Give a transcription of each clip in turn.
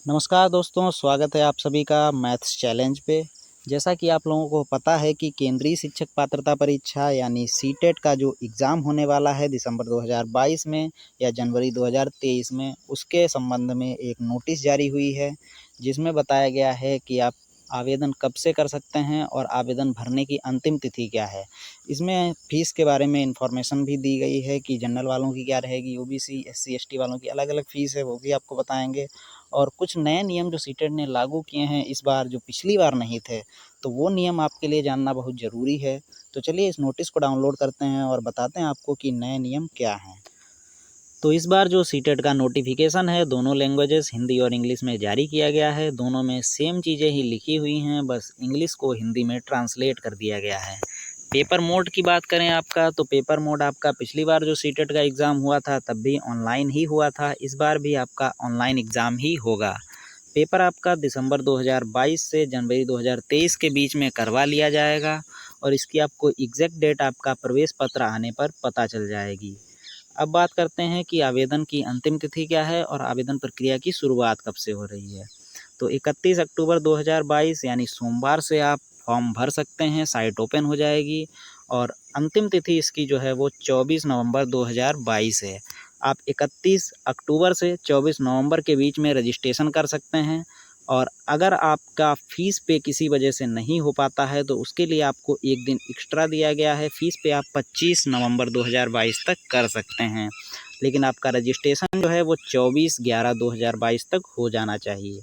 नमस्कार दोस्तों, स्वागत है आप सभी का मैथ्स चैलेंज पे। जैसा कि आप लोगों को पता है कि केंद्रीय शिक्षक पात्रता परीक्षा यानी सीटेट का जो एग्ज़ाम होने वाला है दिसंबर 2022 में या जनवरी 2023 में, उसके संबंध में एक नोटिस जारी हुई है, जिसमें बताया गया है कि आप आवेदन कब से कर सकते हैं और आवेदन भरने की अंतिम तिथि क्या है। इसमें फ़ीस के बारे में इन्फॉर्मेशन भी दी गई है कि जनरल वालों की क्या रहेगी, ओबीसी, एससी, एसटी वालों की अलग-अलग फ़ीस है, वो भी आपको बताएँगे। और कुछ नए नियम जो सीटेट ने लागू किए हैं इस बार, जो पिछली बार नहीं थे, तो वो नियम आपके लिए जानना बहुत ज़रूरी है। तो चलिए इस नोटिस को डाउनलोड करते हैं और बताते हैं आपको कि नए नियम क्या हैं। तो इस बार जो सीटेट का नोटिफिकेशन है, दोनों लैंग्वेजेस हिंदी और इंग्लिश में जारी किया गया है। दोनों में सेम चीज़ें ही लिखी हुई हैं, बस इंग्लिश को हिंदी में ट्रांसलेट कर दिया गया है। पेपर मोड की बात करें आपका, तो पेपर मोड आपका पिछली बार जो सीटेट का एग्ज़ाम हुआ था तब भी ऑनलाइन ही हुआ था, इस बार भी आपका ऑनलाइन एग्ज़ाम ही होगा। पेपर आपका दिसंबर 2022 से जनवरी 2023 के बीच में करवा लिया जाएगा और इसकी आपको एग्जैक्ट डेट आपका प्रवेश पत्र आने पर पता चल जाएगी। अब बात करते हैं कि आवेदन की अंतिम तिथि क्या है और आवेदन प्रक्रिया की शुरुआत कब से हो रही है। तो 31 अक्टूबर 2022 यानी सोमवार से आप फॉर्म भर सकते हैं, साइट ओपन हो जाएगी और अंतिम तिथि इसकी जो है वो 24 नवंबर 2022 है। आप 31 अक्टूबर से 24 नवंबर के बीच में रजिस्ट्रेशन कर सकते हैं और अगर आपका फ़ीस पे किसी वजह से नहीं हो पाता है तो उसके लिए आपको एक दिन एक्स्ट्रा दिया गया है। फ़ीस पे आप 25 नवंबर 2022 तक कर सकते हैं, लेकिन आपका रजिस्ट्रेशन जो है वो 24/11/2022 तक हो जाना चाहिए।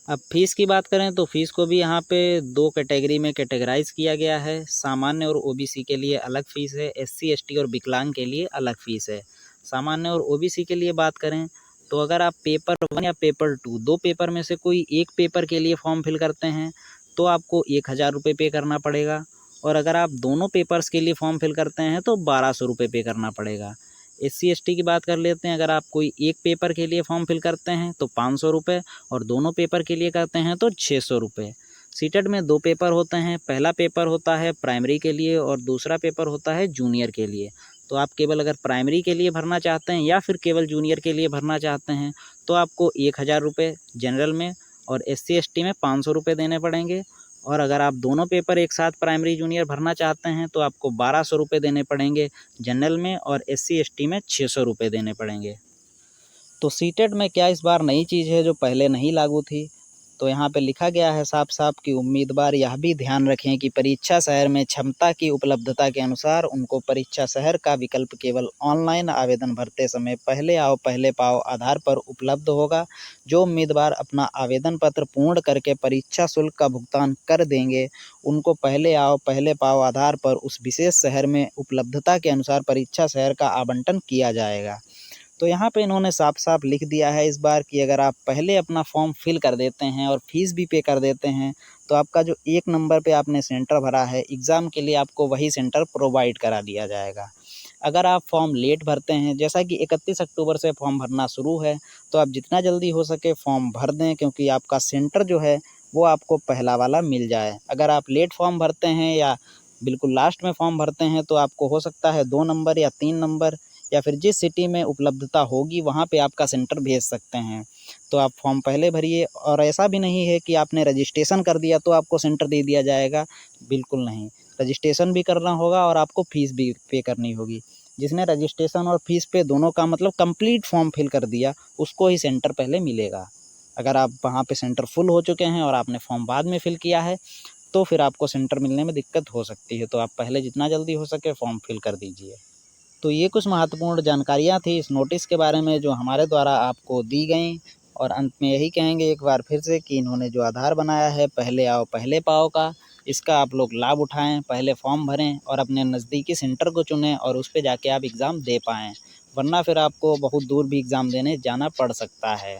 अब फ़ीस की बात करें तो फ़ीस को भी यहाँ पे 2 कैटेगरी में कैटेगराइज़ किया गया है। सामान्य और ओबीसी के लिए अलग फ़ीस है, एससी, एसटी और विकलांग के लिए अलग फ़ीस है। सामान्य और ओबीसी के लिए बात करें तो अगर आप पेपर 1 या पेपर 2 2 पेपर में से कोई एक पेपर के लिए फॉर्म फिल करते हैं तो आपको 1000 रुपये पे करना पड़ेगा और अगर आप दोनों पेपर्स के लिए फॉर्म फिल करते हैं तो 1200 रुपये पे करना पड़ेगा। एससी, एसटी की बात कर लेते हैं, अगर आप कोई एक पेपर के लिए फॉर्म फिल करते हैं तो 500 रुपये और दोनों पेपर के लिए करते हैं तो 600 रुपये। सीटेट में 2 पेपर होते हैं, पहला पेपर होता है प्राइमरी के लिए और दूसरा पेपर होता है जूनियर के लिए। तो आप केवल अगर प्राइमरी के लिए भरना चाहते हैं या फिर केवल जूनियर के लिए भरना चाहते हैं तो आपको 1000 रुपये जनरल में और एससी, एसटी में 500 रुपये देने पड़ेंगे और अगर आप दोनों पेपर एक साथ प्राइमरी जूनियर भरना चाहते हैं तो आपको 1200 रुपये देने पड़ेंगे जनरल में और एससी, एसटी में 600 रुपये देने पड़ेंगे। तो सीटेट में क्या इस बार नई चीज़ है जो पहले नहीं लागू थी? तो यहाँ पे लिखा गया है साफ-साफ कि उम्मीदवार यह भी ध्यान रखें कि परीक्षा शहर में क्षमता की उपलब्धता के अनुसार उनको परीक्षा शहर का विकल्प केवल ऑनलाइन आवेदन भरते समय पहले आओ पहले पाओ आधार पर उपलब्ध होगा। जो उम्मीदवार अपना आवेदन पत्र पूर्ण करके परीक्षा शुल्क का भुगतान कर देंगे, उनको पहले आओ पहले पाओ आधार पर उस विशेष शहर में उपलब्धता के अनुसार परीक्षा शहर का आवंटन किया जाएगा। तो यहाँ पे इन्होंने साफ-साफ लिख दिया है इस बार कि अगर आप पहले अपना फॉर्म फिल कर देते हैं और फीस भी पे कर देते हैं, तो आपका जो 1 नंबर पे आपने सेंटर भरा है एग्ज़ाम के लिए, आपको वही सेंटर प्रोवाइड करा दिया जाएगा। अगर आप फॉर्म लेट भरते हैं, जैसा कि 31 अक्टूबर से फॉर्म भरना शुरू है, तो आप जितना जल्दी हो सके फॉर्म भर दें क्योंकि आपका सेंटर जो है वो आपको पहला वाला मिल जाए। अगर आप लेट फॉर्म भरते हैं या बिल्कुल लास्ट में फॉर्म भरते हैं तो आपको हो सकता है 2 नंबर या 3 नंबर या फिर जिस सिटी में उपलब्धता होगी वहाँ पे आपका सेंटर भेज सकते हैं। तो आप फॉर्म पहले भरिए और ऐसा भी नहीं है कि आपने रजिस्ट्रेशन कर दिया तो आपको सेंटर दे दिया जाएगा, बिल्कुल नहीं। रजिस्ट्रेशन भी करना होगा और आपको फ़ीस भी पे करनी होगी। जिसने रजिस्ट्रेशन और फ़ीस पे दोनों का मतलब कंप्लीट फॉर्म फिल कर दिया, उसको ही सेंटर पहले मिलेगा। अगर आप वहाँ पे सेंटर फुल हो चुके हैं और आपने फॉर्म बाद में फिल किया है, तो फिर आपको सेंटर मिलने में दिक्कत हो सकती है। तो आप पहले जितना जल्दी हो सके फॉर्म फिल कर दीजिए। तो ये कुछ महत्वपूर्ण जानकारियाँ थी इस नोटिस के बारे में जो हमारे द्वारा आपको दी गईं और अंत में यही कहेंगे एक बार फिर से कि इन्होंने जो आधार बनाया है पहले आओ पहले पाओ का, इसका आप लोग लाभ उठाएँ, पहले फॉर्म भरें और अपने नज़दीकी सेंटर को चुनें और उस पे जाके आप एग्ज़ाम दे पाएँ। वरना फिर आपको बहुत दूर भी एग्ज़ाम देने जाना पड़ सकता है।